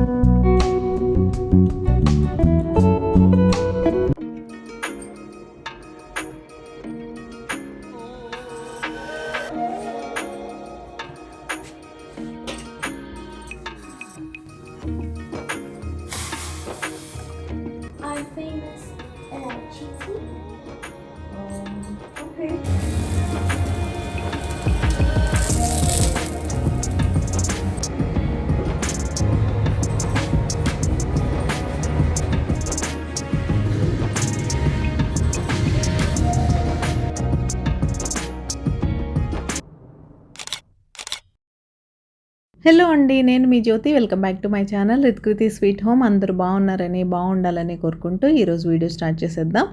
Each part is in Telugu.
I think it's cheesy. Okay. Hello అండి, నేను మీ Jyothi. Welcome back to my channel Rithkruthi sweet home. అందరూ బాగున్నారని, బాగుండాలని కోరుకుంటూ ఈరోజు వీడియో స్టార్ట్ చేసేద్దాం.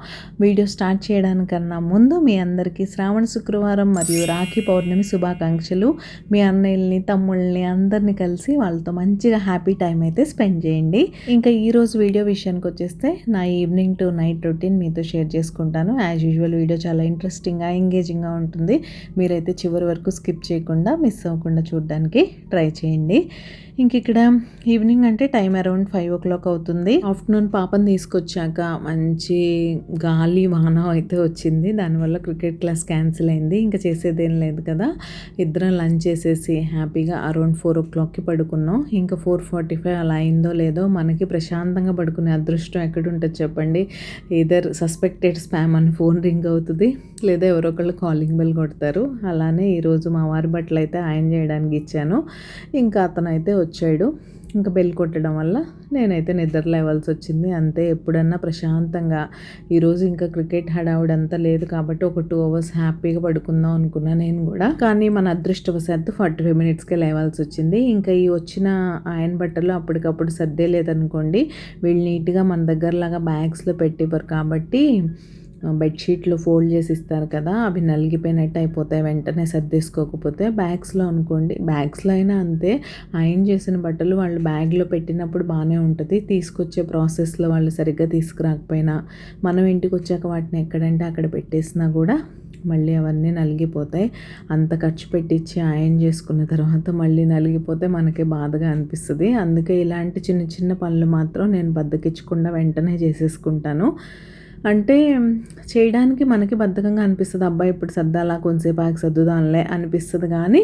వీడియో స్టార్ట్ చేయడానికన్నా ముందు మీ అందరికీ శ్రావణ శుక్రవారం మరియు రాఖీ పౌర్ణమి శుభాకాంక్షలు. మీ అన్నయ్యల్ని, తమ్ముళ్ళని అందరినీ కలిసి వాళ్ళతో మంచిగా హ్యాపీ టైం అయితే స్పెండ్ చేయండి. ఇంకా ఈరోజు వీడియో విషయానికి వచ్చేస్తే నా ఈవినింగ్ టు నైట్ రొటీన్ మీతో షేర్ చేసుకుంటాను. యాజ్ యూజువల్ వీడియో చాలా ఇంట్రెస్టింగ్గా, ఎంగేజింగ్గా ఉంటుంది. మీరైతే చివరి వరకు స్కిప్ చేయకుండా, మిస్ అవ్వకుండా చూడడానికి ట్రై చేయండి. ఇంక ఇక్కడ ఈవినింగ్ అంటే టైం అరౌండ్ 5 o'clock అవుతుంది. ఆఫ్టర్నూన్ పాపని తీసుకొచ్చాక మంచి గాలి వాన అయితే వచ్చింది. దానివల్ల క్రికెట్ క్లాస్ క్యాన్సిల్ అయింది. ఇంకా చేసేదేం లేదు కదా. ఇద్దరం లంచ్ చేసేసి హ్యాపీగా అరౌండ్ 4 o'clockకి పడుకున్నాం. ఇంకా 4:45 అలా అయిందో లేదో, మనకి ప్రశాంతంగా పడుకునే అదృష్టం ఎక్కడుంటుంది చెప్పండి. ఇదర్ సస్పెక్టెడ్ స్పామ్ అని ఫోన్ రింగ్ అవుతుంది, లేదా ఎవరో ఒకళ్ళు కాలింగ్ బెల్ కొడతారు. అలానే ఈరోజు మా వారి బట్టలు అయితే ఆయన చేయడానికి ఇచ్చాను. ఇంకా అతనైతే వచ్చాడు. ఇంకా బెల్ కొట్టడం వల్ల నేనైతే నిద్ర లేవాల్సి వచ్చింది. అంతే. ఎప్పుడన్నా ప్రశాంతంగా, ఈరోజు ఇంకా క్రికెట్ హడావుడంతా లేదు కాబట్టి ఒక 2 hours హ్యాపీగా పడుకుందాం అనుకున్నా నేను కూడా. కానీ మన అదృష్టవశాత్తు 45 minutesకే లేవాల్సి వచ్చింది. ఇంకా ఈ వచ్చిన ఆయన బట్టలు అప్పటికప్పుడు సర్దే లేదనుకోండి, వీళ్ళు నీట్గా మన దగ్గరలాగా బ్యాగ్స్లో పెట్టివ్వరు కాబట్టి బెడ్షీట్లు ఫోల్డ్ చేసి ఇస్తారు కదా, అవి నలిగిపోయినట్టు అయిపోతాయి వెంటనే సర్దేసుకోకపోతే. బ్యాగ్స్లో అనుకోండి, బ్యాగ్స్లో అయినా అంతే. ఐరన్ చేసిన బట్టలు వాళ్ళు బ్యాగ్లో పెట్టినప్పుడు బాగానే ఉంటుంది. తీసుకొచ్చే ప్రాసెస్లో వాళ్ళు సరిగ్గా తీసుకురాకపోయినా, మనం ఇంటికి వచ్చాక వాటిని ఎక్కడంటే అక్కడ పెట్టేసినా కూడా మళ్ళీ అవన్నీ నలిగిపోతాయి. అంత ఖర్చు పెట్టించి ఐరన్ చేసుకున్న తర్వాత మళ్ళీ నలిగిపోతే మనకి బాధగా అనిపిస్తుంది. అందుకే ఇలాంటి చిన్న చిన్న పనులు మాత్రం నేను బద్దకిచ్చకుండా వెంటనే చేసేసుకుంటాను. అంటే చేయడానికి మనకి బద్ధకంగా అనిపిస్తుంది. అబ్బాయి ఇప్పుడు సర్దాలా, కొంచెంసేపు ఆగి సర్దుదాంలే అనిపిస్తుంది. కానీ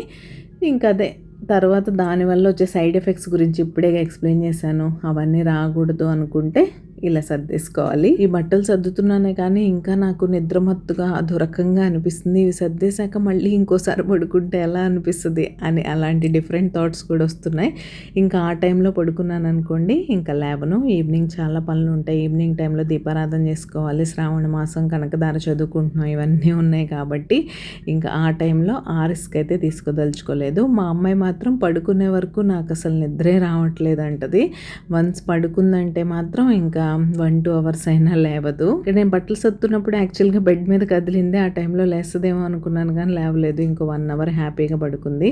ఇంకా అదే తర్వాత దానివల్ల వచ్చే సైడ్ ఎఫెక్ట్స్ గురించి ఇప్పుడే ఎక్స్ప్లెయిన్ చేశాను. అవన్నీ రాకూడదు అనుకుంటే ఇలా సర్దేసుకోవాలి. ఈ బట్టలు సర్దుతున్నానే కానీ ఇంకా నాకు నిద్రమత్తుగా అదొరకంగా అనిపిస్తుంది. ఇవి సర్దేశాక మళ్ళీ ఇంకోసారి పడుకుంటే ఎలా అనిపిస్తుంది అని అలాంటి డిఫరెంట్ థాట్స్ కూడా వస్తున్నాయి. ఇంకా ఆ టైంలో పడుకున్నాను అనుకోండి, ఇంకా లేవను. ఈవినింగ్ చాలా పనులు ఉంటాయి. ఈవినింగ్ టైంలో దీపారాధన చేసుకోవాలి, శ్రావణ మాసం, కనకదార చదువుకుంటున్నాం, ఇవన్నీ ఉన్నాయి కాబట్టి ఇంకా ఆ టైంలో ఆ రిస్క్ అయితే తీసుకోదలుచుకోలేదు. మా అమ్మాయి మాత్రం పడుకునే వరకు నాకు అసలు నిద్రే రావట్లేదు అంటది. వన్స్ పడుకుందంటే మాత్రం ఇంకా 1-2 hours అయినా లేవదు. నేను బట్టలు సర్దుతున్నప్పుడు యాక్చువల్గా బెడ్ మీద కదిలింది. ఆ టైంలో లేస్తుందేమో అనుకున్నాను కానీ లేవలేదు. ఇంకో 1 hour హ్యాపీగా పడుకుంది.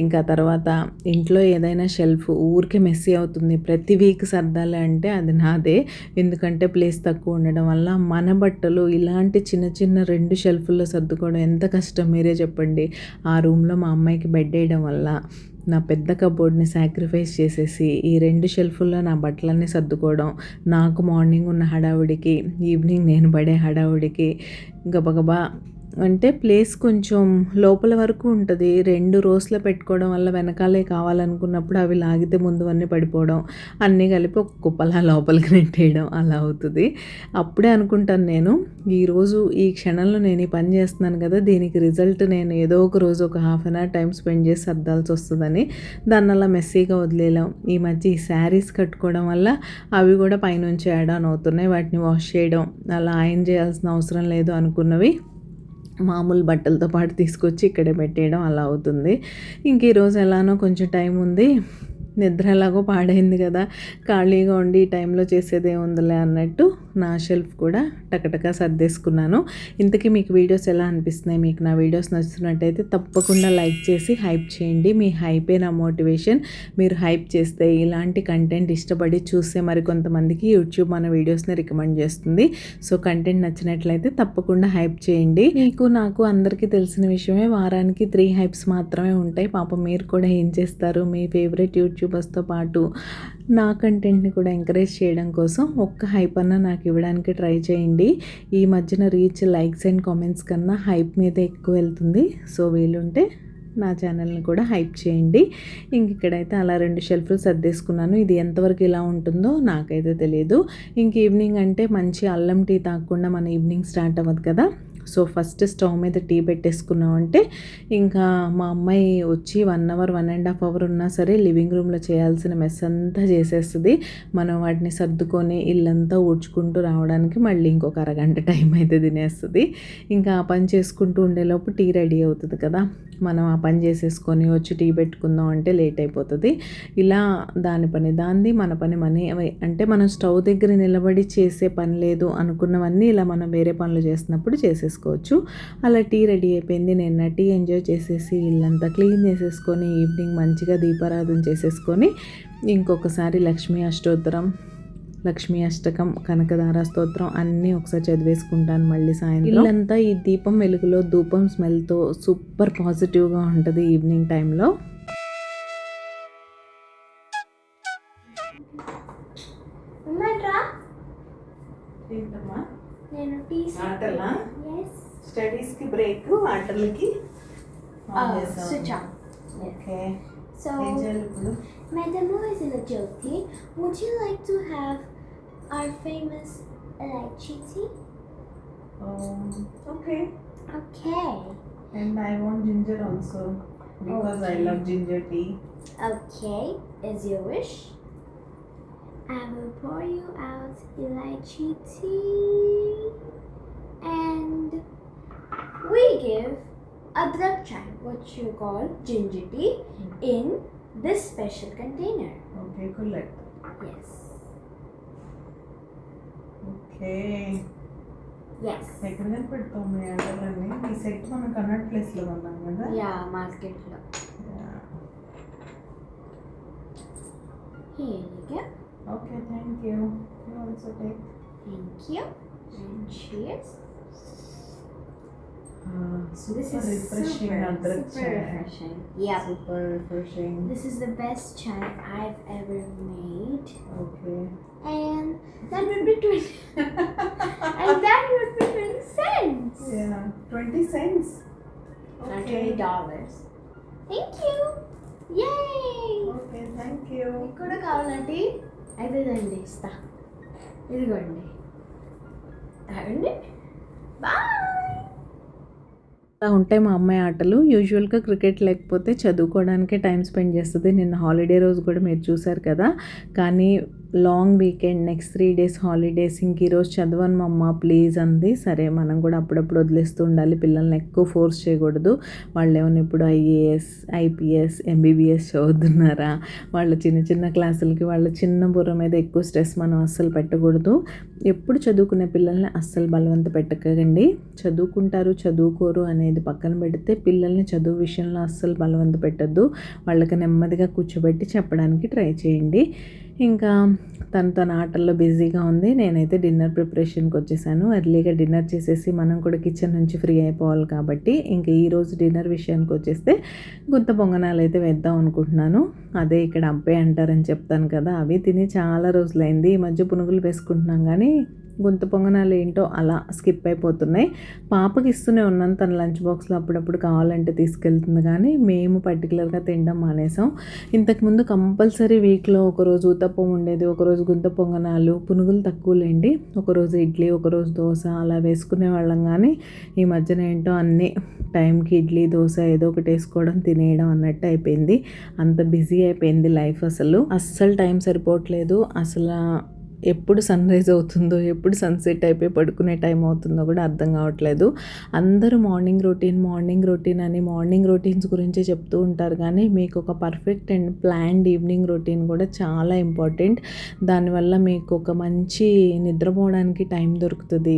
ఇంకా తర్వాత ఇంట్లో ఏదైనా షెల్ఫ్ ఊరికే మెస్సీ అవుతుంది, ప్రతి వీక్ సర్దాలి అంటే అది నాదే. ఎందుకంటే ప్లేస్ తక్కువ ఉండడం వల్ల మన బట్టలు ఇలాంటి చిన్న చిన్న 2 షెల్ఫ్ల్లో సర్దుకోవడం ఎంత కష్టం మీరే చెప్పండి. ఆ రూమ్లో మా అమ్మాయికి బెడ్ వేయడం వల్ల నా పెద్ద కబోర్డ్ని సాక్రిఫైస్ చేసేసి ఈ 2 షెల్ఫుల్లో నా బట్టలన్నీ సర్దుకోవడం, నాకు మార్నింగ్ ఉన్న హడావుడికి ఈవినింగ్ నేను పడే హడావుడికి గబగబా అంటే ప్లేస్ కొంచెం లోపల వరకు ఉంటుంది. 2 rows పెట్టుకోవడం వల్ల వెనకాలే కావాలనుకున్నప్పుడు అవి లాగితే ముందు అన్నీ పడిపోవడం, అన్నీ కలిపి ఒక కుప్పలా లోపలికి నెట్టేయడం అలా అవుతుంది. అప్పుడే అనుకుంటాను నేను, ఈరోజు ఈ క్షణంలో నేను ఈ పని చేస్తున్నాను కదా, దీనికి రిజల్ట్ నేను ఏదో ఒక రోజు ఒక 1/2 hour టైం స్పెండ్ చేసి సర్దాల్సి వస్తుందని దాన్ని అలా మెస్సీగా వదిలేయలేం. ఈ మధ్య ఈ శారీస్ కట్టుకోవడం వల్ల అవి కూడా పైనుంచి యాడ్ ఆన్ అవుతున్నాయి. వాటిని వాష్ చేయడం, అలా ఐరన్ చేయాల్సిన అవసరం లేదు అనుకున్నవి మామూలు బట్టలతో పాటు తీసుకొచ్చి ఇక్కడే పెట్టేయడం అలా అవుతుంది. ఇంక ఈరోజు ఎలానో కొంచెం టైం ఉంది, నిద్ర ఎలాగో పాడైంది కదా, ఖాళీగా ఉండి ఈ టైంలో చేసేదే ఉందిలే అన్నట్టు నా షెల్ఫ్ కూడా టకటకా సర్దేసుకున్నాను. ఇంతకీ మీకు వీడియోస్ ఎలా అనిపిస్తున్నాయి? మీకు నా వీడియోస్ నచ్చుతున్నట్టయితే తప్పకుండా లైక్ చేసి హైప్ చేయండి. మీ హైపే నా మోటివేషన్. మీరు హైప్ చేస్తే ఇలాంటి కంటెంట్ ఇష్టపడి చూస్తే మరికొంతమందికి యూట్యూబ్ మన వీడియోస్ని రికమెండ్ చేస్తుంది. సో కంటెంట్ నచ్చినట్లయితే తప్పకుండా హైప్ చేయండి. మీకు నాకు అందరికీ తెలిసిన విషయమే, వారానికి 3 హైప్స్ మాత్రమే ఉంటాయి. పాపం మీరు కూడా ఏం చేస్తారు? మీ ఫేవరెట్ యూట్యూబర్స్తో పాటు నా కంటెంట్ని కూడా ఎంకరేజ్ చేయడం కోసం ఒక్క హైప్ అన్న నాకు ఇవ్వడానికి ట్రై చేయండి. ఈ మధ్యన రీచ్, లైక్స్ అండ్ కామెంట్స్ కన్నా హైప్ మీద ఎక్కువ వెళ్తుంది. సో వీలుంటే నా ఛానల్ని కూడా హైప్ చేయండి. ఇంక ఇక్కడైతే అలా 2 షెల్ఫ్లు సర్దేసుకున్నాను. ఇది ఎంతవరకు ఇలా ఉంటుందో నాకైతే తెలియదు. ఇంక ఈవినింగ్ అంటే మంచి అల్లం టీ తాగకుండా మన ఈవినింగ్ స్టార్ట్ అవ్వదు కదా. సో ఫస్ట్ స్టవ్ మీద టీ పెట్టేసుకున్నామంటే ఇంకా మా అమ్మాయి వచ్చి 1 అవర్ 1.5 అవర్ ఉన్నా సరే లివింగ్ రూమ్లో చేయాల్సిన మెస్ అంతా చేసేస్తుంది. మనం వాటిని సర్దుకొని ఇల్లంతా ఊడ్చుకుంటూ రావడానికి మళ్ళీ ఇంకొక అరగంట టైం అయితే తినేస్తుంది. ఇంకా ఆ పని చేసుకుంటూ ఉండేలోపు టీ రెడీ అవుతుంది కదా. మనం ఆ పని చేసేసుకొని వచ్చి టీ పెట్టుకుందాం అంటే లేట్ అయిపోతుంది. ఇలా దాని పని దాంది, మన పని మనీ. అంటే మనం స్టవ్ దగ్గర నిలబడి చేసే పని లేదు అనుకున్నవన్నీ ఇలా మనం వేరే పనులు చేసినప్పుడు చేసేసుకోవచ్చు. అలా టీ రెడీ అయిపోయింది. నేను టీ ఎంజాయ్ చేసేసి ఇల్లంతా క్లీన్ చేసేసుకొని ఈవినింగ్ మంచిగా దీపారాధన చేసేసుకొని ఇంకొకసారి లక్ష్మీ అష్టకం, కనకదార స్తోత్రం అన్నీ ఒకసారి చదివేసుకుంటాను. మళ్ళీ సాయంత్రం ఇల్లంతా ఈ దీపం వెలుగులో ధూపం స్మెల్తో సూపర్ పాజిటివ్గా ఉంటుంది ఈవినింగ్ టైంలో. నేను టీ స్టడీస్కి బ్రేక్, ఆటలకి switch on. Okay. So, Madam Moisella Jyoti, would you like to have our famous lychee tea? Okay. Okay. And I want ginger also because I love ginger tea. Okay, is your wish. I will pour you out lychee tea, and we give adrak chai, what you call ginger tea, in this special container. Okay, collect. Yes. Okay. Yes. ఎక్కడ పెడతాం మీ ఆటలన్నీ? ఈ సెట్ మనం కన్నట్ ప్లేస్లో ఉన్నాం కదా. Yeah, market lo. Here you go. Okay, thank you. You also take. Thank you. And cheers. Super This is refreshing super adrak chai. refreshing. Yeah. Super refreshing. This is the best chai I've ever made. Okay. And that would be 20 and that would be 20 cents. Yeah, 20 cents. Not Okay. $20. Thank you. Yay! Okay, thank you. మీకు కూడా కావాలంటే అయితే రండి, ఇస్తా. ఇదిగోండి, తాగండి. బాయ్. అలా ఉంటాయి మా అమ్మాయి ఆటలు. యూజువల్గా క్రికెట్ లేకపోతే చదువుకోవడానికే టైం స్పెండ్ చేస్తుంది. నిన్న హాలిడే రోజు కూడా మీరు చూసారు కదా. కానీ long weekend, next 3 days holidays, ఇంక ఈరోజు చదవను మా అమ్మ ప్లీజ్ అంది. సరే మనం కూడా అప్పుడప్పుడు వదిలేస్తూ ఉండాలి, పిల్లల్ని ఎక్కువ ఫోర్స్ చేయకూడదు. వాళ్ళు ఏమైనా ఇప్పుడు IAS, IPS, MBBS చదువుతున్నారా, వాళ్ళ చిన్న చిన్న క్లాసులకి వాళ్ళ చిన్న బుర్ర మీద ఎక్కువ స్ట్రెస్ మనం అస్సలు పెట్టకూడదు. ఎప్పుడు చదువుకునే పిల్లల్ని అస్సలు బలవంత పెట్టకండి. చదువుకుంటారు చదువుకోరు అనేది పక్కన పెడితే పిల్లల్ని చదువు విషయంలో అస్సలు బలవంత పెట్టద్దు. వాళ్ళకి నెమ్మదిగా కూర్చోబెట్టి చెప్పడానికి ట్రై చేయండి. ఇంకా తన ఆటల్లో బిజీగా ఉంది. నేనైతే డిన్నర్ ప్రిపరేషన్కి వచ్చేసాను. ఎర్లీగా డిన్నర్ చేసేసి మనం కూడా కిచెన్ నుంచి ఫ్రీ అయిపోవాలి కాబట్టి ఇంకా ఈరోజు డిన్నర్ విషయానికి వచ్చేస్తే గుంత పొంగనాలు అయితే వేద్దాం అనుకుంటున్నాను. అదే ఇక్కడ అబ్బాయి అంటారని చెప్తాను కదా, అవి తిని చాలా రోజులైంది. ఈ మధ్య పునుగులు వేసుకుంటున్నాం కానీ గుంత పొంగనాలు ఏంటో అలా స్కిప్ అయిపోతున్నాయి. పాపకి ఇస్తూనే ఉన్నాను, తన లంచ్ బాక్స్లో అప్పుడప్పుడు కావాలంటే తీసుకెళ్తుంది. కానీ మేము పర్టికులర్గా తినడం మానేసాం. ఇంతకుముందు కంపల్సరీ వీక్లో ఒకరోజు ఊతప్పం ఉండేది, ఒకరోజు గుంత పొంగనాలు, పునుగులు తక్కువలేండి, ఒకరోజు ఇడ్లీ, ఒకరోజు దోశ అలా వేసుకునే వాళ్ళం. కానీ ఈ మధ్యన ఏంటో అన్నీ టైంకి ఇడ్లీ దోశ ఏదో ఒకటి వేసుకోవడం తినేయడం అన్నట్టు అయిపోయింది. అంత బిజీ అయిపోయింది లైఫ్. అస్సలు టైం సరిపోవట్లేదు. అసలు ఎప్పుడు సన్ రైజ్ అవుతుందో, ఎప్పుడు సన్సెట్ అయిపోయి పడుకునే టైం అవుతుందో కూడా అర్థం కావట్లేదు. అందరూ మార్నింగ్ రొటీన్ అని మార్నింగ్ రొటీన్స్ గురించే చెప్తూ ఉంటారు. కానీ మీకు ఒక perfect and planned evening routine కూడా చాలా ఇంపార్టెంట్. దానివల్ల మీకు ఒక మంచి నిద్రపోవడానికి టైం దొరుకుతుంది,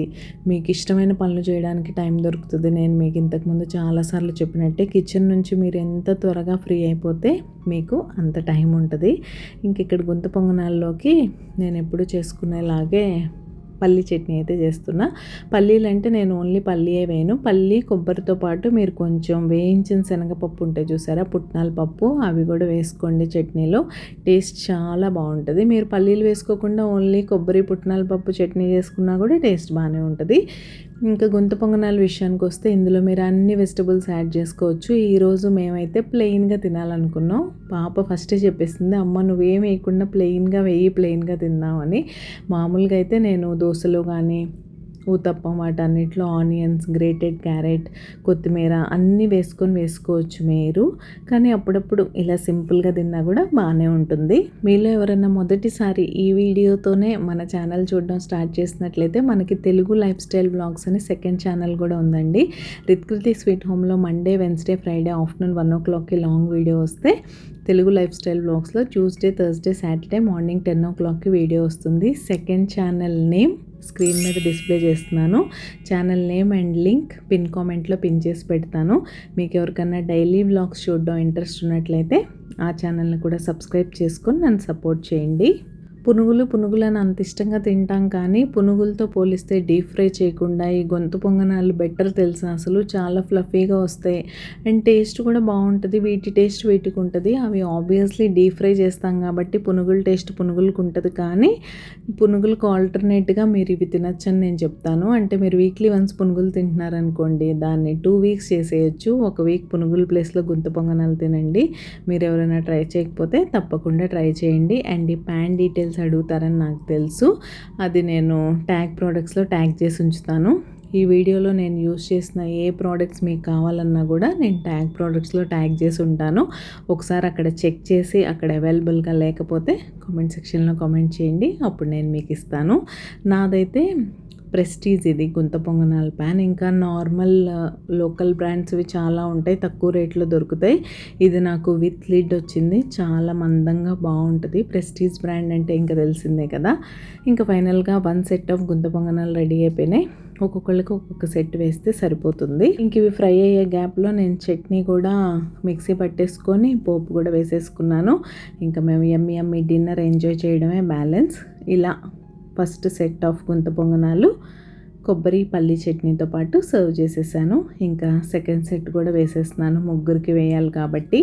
మీకు ఇష్టమైన పనులు చేయడానికి టైం దొరుకుతుంది. నేను మీకు ఇంతకుముందు చాలాసార్లు చెప్పినట్టే కిచెన్ నుంచి మీరు ఎంత త్వరగా ఫ్రీ అయిపోతే మీకు అంత టైం ఉంటుంది. ఇంక ఇక్కడ గుంత పొంగనాల్లోకి నేను ఎప్పుడు చేసుకునేలాగే పల్లి చట్నీ అయితే చేస్తున్నా. పల్లీలు అంటే నేను ఓన్లీ పల్లీయే వేయను, పల్లి కొబ్బరితో పాటు మీరు కొంచెం వేయించిన శనగపప్పు ఉంటాయి చూసారా, పుట్నాల పప్పు, అవి కూడా వేసుకోండి చట్నీలో. టేస్ట్ చాలా బాగుంటుంది. మీరు పల్లీలు వేసుకోకుండా ఓన్లీ కొబ్బరి పుట్నాల పప్పు చట్నీ చేసుకున్నా కూడా టేస్ట్ బాగానే ఉంటుంది. ఇంకా గుంత పొంగనాల విషయానికి వస్తే ఇందులో మీరు అన్ని వెజిటబుల్స్ యాడ్ చేసుకోవచ్చు. ఈరోజు మేమైతే ప్లెయిన్గా తినాలనుకున్నాం. పాప ఫస్టే చెప్పేసింది, అమ్మ నువ్వేం వేయకుండా ప్లెయిన్గా వేయి, ప్లెయిన్గా తిందామని. మామూలుగా అయితే నేను దోశలో కానీ ఊతప్పం వాటన్నిటిలో ఆనియన్స్, గ్రేటెడ్ క్యారెట్, కొత్తిమీర అన్నీ వేసుకోవచ్చు మీరు. కానీ అప్పుడప్పుడు ఇలా సింపుల్గా తిన్నా కూడా బాగానే ఉంటుంది. మీలో ఎవరైనా మొదటిసారి ఈ వీడియోతోనే మన ఛానల్ చూడడం స్టార్ట్ చేసినట్లయితే మనకి తెలుగు లైఫ్ స్టైల్ వ్లాగ్స్ అని సెకండ్ ఛానల్ కూడా ఉందండి. రిత్కృతి స్వీట్ హోమ్లో మండే, వెన్స్డే, ఫ్రైడే ఆఫ్టర్నూన్ 1 o'clockకి లాంగ్ వీడియో వస్తే, తెలుగు లైఫ్ స్టైల్ వ్లాగ్స్లో ట్యూస్డే, థర్స్డే, సాటర్డే మార్నింగ్ 10 o'clockకి వీడియో వస్తుంది. సెకండ్ ఛానల్ నేమ్ స్క్రీన్ మీద డిస్ప్లే చేస్తున్నాను. Channel name and link pin కామెంట్లో పిన్ చేసి పెడతాను. మీకు ఎవరికైనా డైలీ వ్లాగ్స్ చూడడం ఇంట్రెస్ట్ ఉన్నట్లయితే ఆ ఛానల్ని కూడా సబ్స్క్రైబ్ చేసుకొని నన్ను సపోర్ట్ చేయండి. పునుగులని అంత ఇష్టంగా తింటాం, కానీ పునుగులతో పోలిస్తే డీప్ ఫ్రై చేయకుండా ఈ గొంతు పొంగనాలు బెటర్ తెలుసా. అసలు చాలా ఫ్లఫీగా వస్తాయి అండ్ టేస్ట్ కూడా బాగుంటుంది. వీటి టేస్ట్ వీటికి ఉంటుంది. అవి ఆబ్వియస్లీ డీప్ ఫ్రై చేస్తాం కాబట్టి పునుగుల టేస్ట్ పునుగులకు ఉంటుంది. కానీ పునుగులకు ఆల్టర్నేట్గా మీరు ఇవి తినచ్చని నేను చెప్తాను. అంటే మీరు వీక్లీ వన్స్ పునుగులు తింటున్నారనుకోండి, దాన్ని 2 weeks చేసేయచ్చు. 1 week పునుగుల ప్లేస్లో గుంత పొంగనాలు తినండి. మీరు ఎవరైనా ట్రై చేయకపోతే తప్పకుండా ట్రై చేయండి. అండ్ ఈ ప్యాన్ డీటెయిల్స్ అడుగుతారని నాకు తెలుసు, అది నేను ట్యాగ్ ప్రోడక్ట్స్లో ట్యాగ్ చేసి ఉంచుతాను. ఈ వీడియోలో నేను యూస్ చేసిన ఏ ప్రోడక్ట్స్ మీకు కావాలన్నా కూడా నేను ట్యాగ్ ప్రోడక్ట్స్లో ట్యాగ్ చేసి ఉంటాను. ఒకసారి అక్కడ చెక్ చేసి అక్కడ అవైలబుల్గా లేకపోతే కామెంట్ సెక్షన్లో కామెంట్ చేయండి, అప్పుడు నేను మీకు ఇస్తాను. నాదైతే ప్రెస్టీజ్ ఇది గుంత పొంగనాల ప్యాన్. ఇంకా నార్మల్ లోకల్ బ్రాండ్స్ ఇవి చాలా ఉంటాయి, తక్కువ రేట్లో దొరుకుతాయి. ఇది నాకు విత్ లిడ్ వచ్చింది, చాలా మందంగా బాగుంటుంది. ప్రెస్టీజ్ బ్రాండ్ అంటే ఇంకా తెలిసిందే కదా. ఇంకా ఫైనల్గా 1 set ఆఫ్ గుంత పొంగనాలు రెడీ అయిపోయినాయి. ఒక్కొక్కళ్ళకి ఒక్కొక్క సెట్ వేస్తే సరిపోతుంది. ఇంక ఇవి ఫ్రై అయ్యే గ్యాప్లో నేను చట్నీ కూడా మిక్సీ పట్టేసుకొని పోపు కూడా వేసేసుకున్నాను. ఇంకా మేము యమ్మీ డిన్నర్ ఎంజాయ్ చేయడమే బ్యాలెన్స్. ఇలా ఫస్ట్ సెట్ ఆఫ్ గుంత పొంగనాలు కొబ్బరి పల్లి చట్నీతో పాటు సర్వ్ చేసేసాను. ఇంకా సెకండ్ సెట్ కూడా వేసేస్తున్నాను, ముగ్గురికి వేయాలి కాబట్టి.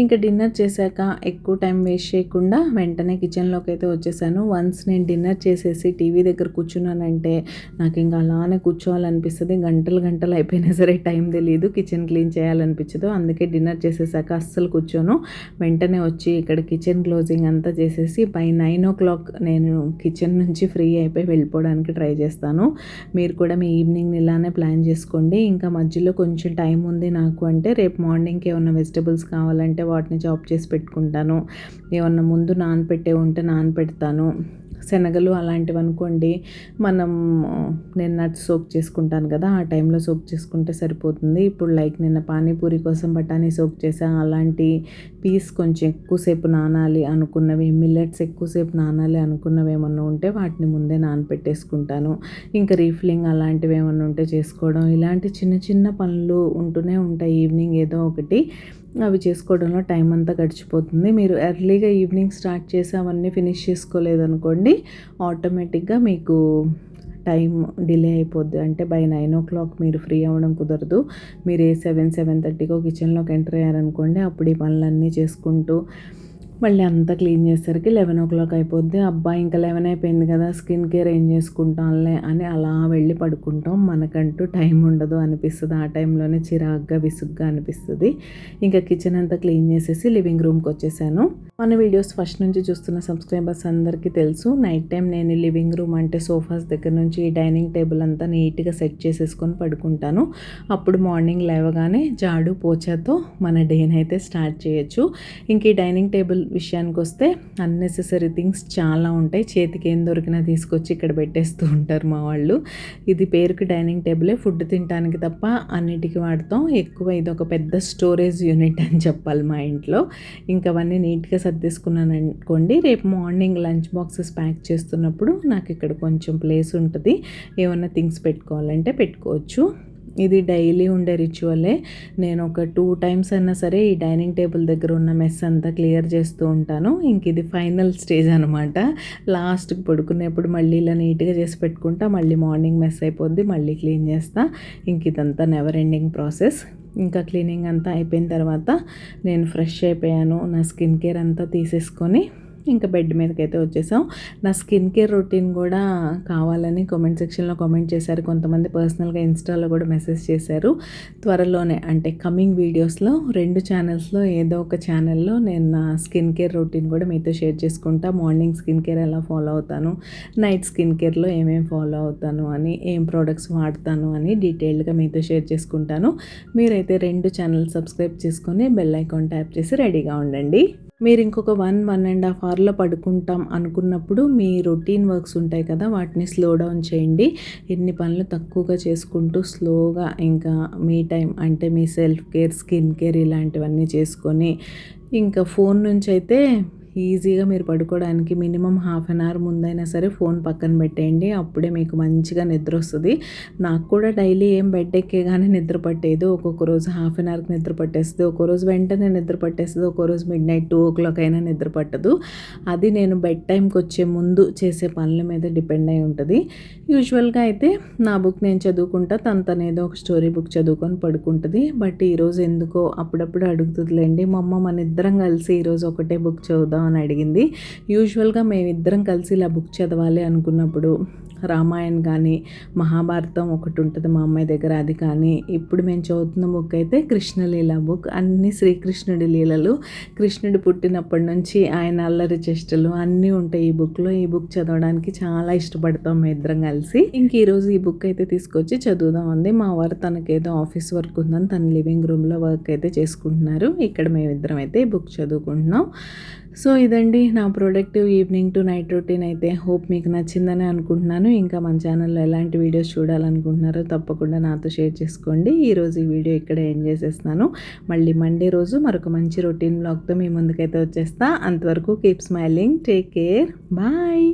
ఇంకా డిన్నర్ చేశాక ఎక్కువ టైం వేస్ట్ చేయకుండా వెంటనే కిచెన్లోకి అయితే వచ్చేసాను. వన్స్ నేను డిన్నర్ చేసేసి టీవీ దగ్గర కూర్చున్నానంటే నాకు ఇంకా అలానే కూర్చోవాలనిపిస్తుంది. గంటలు అయిపోయినా సరే టైం తెలియదు, కిచెన్ క్లీన్ చేయాలనిపించదు. అందుకే డిన్నర్ చేసేసాక అస్సలు కూర్చోను, వెంటనే వచ్చి ఇక్కడ కిచెన్ క్లోజింగ్ అంతా చేసేసి బై 9 o'clock నేను కిచెన్ నుంచి ఫ్రీ అయిపోయి వెళ్ళిపోవడానికి ట్రై చేస్తాను. మీరు కూడా మీ ఈవినింగ్ ఇలానే ప్లాన్ చేసుకోండి. ఇంకా మధ్యలో కొంచెం టైం ఉంది నాకు అంటే, రేపు మార్నింగ్కి ఏమన్నా వెజిటబుల్స్ కావాలంటే వాటిని చాప్ చేసి పెట్టుకుంటాను. ఏమన్నా ముందు నానపెట్టే ఉంటే నానపెడతాను. శనగలు అలాంటివి అనుకోండి, నేను నట్స్ సోక్ చేసుకుంటాను కదా, ఆ టైంలో సోక్ చేసుకుంటే సరిపోతుంది. ఇప్పుడు లైక్ నిన్న పానీపూరి కోసం బఠానీ సోక్ చేసాను, అలాంటి పీస్ కొంచెం ఎక్కువసేపు నానాలి అనుకున్నవి, మిల్లెట్స్ ఎక్కువసేపు నానాలి అనుకున్నవి ఏమన్నా ఉంటే వాటిని ముందే నానపెట్టేసుకుంటాను. ఇంకా రీఫిల్లింగ్ అలాంటివి ఏమన్నా ఉంటే చేసుకోవడం, ఇలాంటి చిన్న పనులు ఉంటూనే ఉంటాయి ఈవినింగ్ ఏదో ఒకటి. అవి చేసుకోవడంలో టైం అంతా గడిచిపోతుంది. మీరు ఎర్లీగా ఈవినింగ్ స్టార్ట్ చేసి అవన్నీ ఫినిష్ చేసుకోలేదనుకోండి, ఆటోమేటిక్గా మీకు టైం డిలే అయిపోద్ది. అంటే బై 9 o'clock మీరు ఫ్రీ అవ్వడం కుదరదు. మీరు 7-7:30 కిచెన్లోకి ఎంటర్ అయ్యారనుకోండి, అప్పుడు ఈ పనులన్నీ చేసుకుంటూ మళ్ళీ అంతా క్లీన్ చేసేసరికి 11 o'clock అయిపోద్ది. అబ్బా ఇంకా 11 అయిపోయింది కదా, స్కిన్ కేర్ ఏం చేసుకుంటాంలే అని అలా వెళ్ళి పడుకుంటాం. మనకంటూ టైం ఉండదు అనిపిస్తుంది. ఆ టైంలోనే చిరాగ్గా విసుగ్గా అనిపిస్తుంది. ఇంకా కిచెన్ అంతా క్లీన్ చేసేసి లివింగ్ రూమ్కి వచ్చేసాను. మన వీడియోస్ ఫస్ట్ నుంచి చూస్తున్న సబ్స్క్రైబర్స్ అందరికీ తెలుసు, నైట్ టైం నేను లివింగ్ రూమ్ అంటే సోఫాస్ దగ్గర నుంచి ఈ డైనింగ్ టేబుల్ అంతా నీట్గా సెట్ చేసేసుకొని పడుకుంటాను. అప్పుడు మార్నింగ్ లేవగానే జాడు పోచాతో మన డేని అయితే స్టార్ట్ చేయొచ్చు. ఇంక ఈ డైనింగ్ టేబుల్ విషయానికి వస్తే అన్నెసెసరీ థింగ్స్ చాలా ఉంటాయి. చేతికి ఏం దొరికినా తీసుకొచ్చి ఇక్కడ పెట్టేస్తూ ఉంటారు మా వాళ్ళు. ఇది పేరుకి డైనింగ్ టేబులే, ఫుడ్ తినడానికి తప్ప అన్నిటికీ వాడతాం. ఎక్కువ ఇది ఒక పెద్ద స్టోరేజ్ యూనిట్ అని చెప్పాలి మా ఇంట్లో. ఇంకా అవన్నీ నీట్గా సర్దేసుకున్నాను అనుకోండి, రేపు మార్నింగ్ లంచ్ బాక్సెస్ ప్యాక్ చేస్తున్నప్పుడు నాకు ఇక్కడ కొంచెం ప్లేస్ ఉంటుంది. ఏమన్నా థింగ్స్ పెట్టుకోవాలంటే పెట్టుకోవచ్చు. ఇది డైలీ ఉండే రిచువలే. నేను ఒక 2 టైమ్స్ అయినా సరే ఈ డైనింగ్ టేబుల్ దగ్గర ఉన్న మెస్ అంతా క్లియర్ చేస్తూ ఉంటాను. ఇంక ఇది ఫైనల్ స్టేజ్ అనమాట. లాస్ట్కి పడుకునేప్పుడు మళ్ళీ ఇలా నీట్గా చేసి పెట్టుకుంటా, మళ్ళీ మార్నింగ్ మెస్ అయిపోద్ది, మళ్ళీ క్లీన్ చేస్తా. ఇంక ఇదంతా నెవర్ ఎండింగ్ ప్రాసెస్. ఇంకా క్లీనింగ్ అంతా అయిపోయిన తర్వాత నేను ఫ్రెష్ అయిపోయాను. నా స్కిన్ కేర్ అంతా తీసేసుకొని ఇంకా బెడ్ మీదకి అయితే వచ్చేసాం. నా స్కిన్ కేర్ రొటీన్ కూడా కావాలని కామెంట్ సెక్షన్లో కామెంట్ చేశారు. కొంతమంది పర్సనల్గా ఇన్స్టాలో కూడా మెసేజ్ చేశారు. త్వరలోనే అంటే కమింగ్ వీడియోస్లో 2 ఛానల్స్లో ఏదో ఒక ఛానల్లో నేను నా స్కిన్ కేర్ రొటీన్ కూడా మీతో షేర్ చేసుకుంటా. మార్నింగ్ స్కిన్ కేర్ ఎలా ఫాలో అవుతాను, నైట్ స్కిన్ కేర్లో ఏమేమి ఫాలో అవుతాను అని, ఏం ప్రోడక్ట్స్ వాడతాను అని డీటెయిల్డ్గా మీతో షేర్ చేసుకుంటాను. మీరైతే 2 ఛానల్ సబ్స్క్రైబ్ చేసుకొని బెల్ ఐకాన్ ట్యాప్ చేసి రెడీగా ఉండండి. మీరు ఇంకొక 1.5 అవర్లో పడుకుంటాం అనుకున్నప్పుడు మీ రొటీన్ వర్క్స్ ఉంటాయి కదా, వాటిని స్లో డౌన్ చేయండి. ఎన్ని పనులు తక్కువగా చేసుకుంటూ స్లోగా ఇంకా మీ టైం అంటే మీ సెల్ఫ్ కేర్, స్కిన్ కేర్ ఇలాంటివన్నీ చేసుకొని ఇంకా ఫోన్ నుంచి అయితే ఈజీగా మీరు పడుకోవడానికి మినిమం 1/2 అవర్ ముందైనా సరే ఫోన్ పక్కన పెట్టేయండి. అప్పుడే మీకు మంచిగా నిద్ర వస్తుంది. నాకు కూడా డైలీ ఏం బెడ్ ఎక్కేగానే నిద్ర పట్టేది. ఒక్కొక్క రోజు 1/2 అవర్కి నిద్ర పట్టేస్తుంది, ఒక్కో రోజు వెంటనే నిద్ర పట్టేస్తుంది, ఒక్కో రోజు midnight 2 o'clock అయినా నిద్ర పట్టదు. అది నేను బెడ్ టైంకి వచ్చే ముందు చేసే పనుల మీద డిపెండ్ అయి ఉంటుంది. యూజువల్గా అయితే నా బుక్ నేను చదువుకుంటా, తనేదో ఒక స్టోరీ బుక్ చదువుకొని పడుకుంటుంది. బట్ ఈరోజు ఎందుకో అప్పుడప్పుడు అడుగుతుందిలేండి, మా అమ్మ మన ఇద్దరం కలిసి ఈరోజు ఒకటే బుక్ చదువుదాం అని అడిగింది. యూజువల్గా మేమిద్దరం కలిసి ఇలా బుక్ చదవాలి అనుకున్నప్పుడు రామాయణ్ కానీ మహాభారతం ఒకటి ఉంటుంది మా అమ్మాయి దగ్గర, అది కానీ ఇప్పుడు మేము చదువుతున్న బుక్ అయితే కృష్ణలీల బుక్. అన్ని శ్రీకృష్ణుడి లీలలు, కృష్ణుడు పుట్టినప్పటి నుంచి ఆయన అల్లరి చేష్టలు అన్నీ ఉంటాయి ఈ బుక్లో. ఈ బుక్ చదవడానికి చాలా ఇష్టపడతాం మేము ఇద్దరం కలిసి. ఇంక ఈరోజు ఈ బుక్ అయితే తీసుకొచ్చి చదువుదాం ఉంది. మా వారు తనకేదో ఆఫీస్ వర్క్ ఉందని తన లివింగ్ రూమ్లో వర్క్ అయితే చేసుకుంటున్నారు. ఇక్కడ మేమిద్దరం అయితే ఈ బుక్ చదువుకుంటున్నాం. సో ఇదండి నా productive evening to night routine అయితే. హోప్ మీకు నచ్చిందని అనుకుంటున్నాను. ఇంకా మన ఛానల్లో ఎలాంటి వీడియోస్ చూడాలనుకుంటున్నారో తప్పకుండా నాతో షేర్ చేసుకోండి. ఈరోజు ఈ వీడియో ఇక్కడే ఎండ్ చేసేస్తున్నాను. మళ్ళీ మండే రోజు మరొక మంచి రొటీన్ బ్లాగ్తో మీ ముందుకైతే వచ్చేస్తా. అంతవరకు keep smiling, take care, bye.